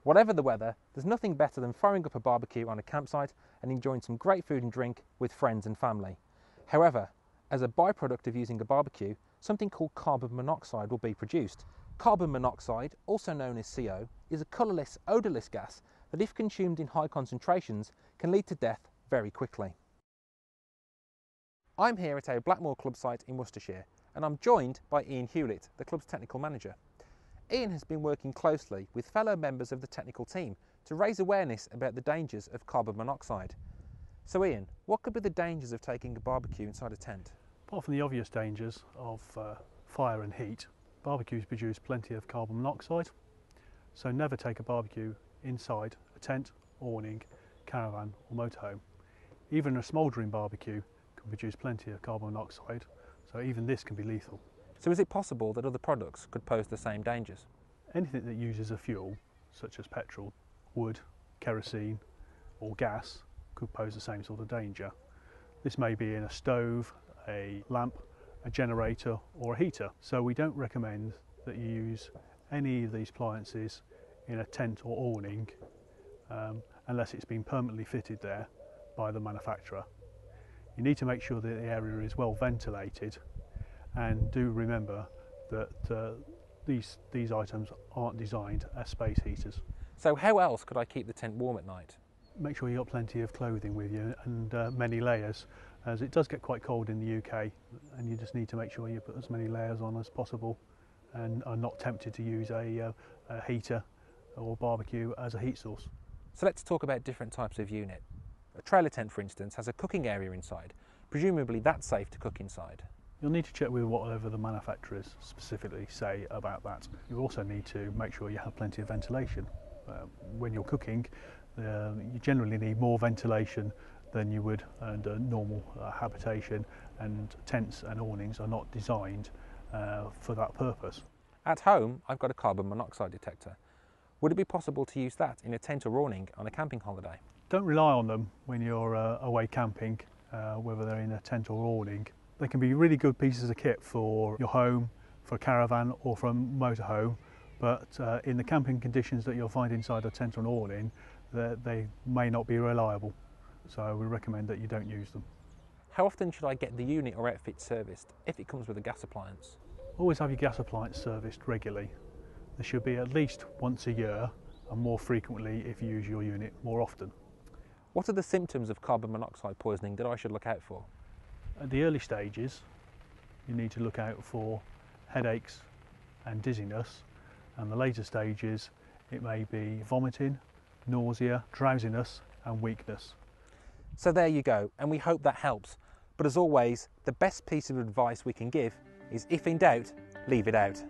Whatever the weather, there's nothing better than throwing up a barbecue on a campsite and enjoying some great food and drink with friends and family. However, as a byproduct of using a barbecue, something called carbon monoxide will be produced. Carbon monoxide, also known as CO, is a colourless, odourless gas that, if consumed in high concentrations, can lead to death very quickly. I'm here at our Blackmoor club site in Worcestershire, and I'm joined by Ian Hewlett, the club's technical manager. Ian has been working closely with fellow members of the technical team to raise awareness about the dangers of carbon monoxide. So Ian, what could be the dangers of taking a barbecue inside a tent? Apart from the obvious dangers of fire and heat, barbecues produce plenty of carbon monoxide, so never take a barbecue inside a tent, awning, caravan or motorhome. Even a smouldering barbecue can produce plenty of carbon monoxide, so even this can be lethal. So is it possible that other products could pose the same dangers? Anything that uses a fuel, such as petrol, wood, kerosene or gas, could pose the same sort of danger. This may be in a stove, a lamp, a generator or a heater. So we don't recommend that you use any of these appliances in a tent or awning unless it's been permanently fitted there by the manufacturer. You need to make sure that the area is well ventilated, and do remember that these items aren't designed as space heaters. So how else could I keep the tent warm at night? Make sure you've got plenty of clothing with you and many layers, as it does get quite cold in the UK, and you just need to make sure you put as many layers on as possible and are not tempted to use a heater or barbecue as a heat source. So let's talk about different types of unit. A trailer tent, for instance, has a cooking area inside. Presumably that's safe to cook inside. You'll need to check with whatever the manufacturers specifically say about that. You also need to make sure you have plenty of ventilation. When you're cooking, you generally need more ventilation than you would under normal habitation, and tents and awnings are not designed for that purpose. At home, I've got a carbon monoxide detector. Would it be possible to use that in a tent or awning on a camping holiday? Don't rely on them when you're away camping, whether they're in a tent or awning. They can be really good pieces of kit for your home, for a caravan or for a motorhome, but in the camping conditions that you'll find inside a tent or an awning, they may not be reliable. So we recommend that you don't use them. How often should I get the unit or outfit serviced if it comes with a gas appliance? Always have your gas appliance serviced regularly. There should be at least once a year, and more frequently if you use your unit more often. What are the symptoms of carbon monoxide poisoning that I should look out for? At the early stages, you need to look out for headaches and dizziness, and the later stages it may be vomiting, nausea, drowsiness and weakness. So there you go, and we hope that helps. But as always, the best piece of advice we can give is, if in doubt, leave it out.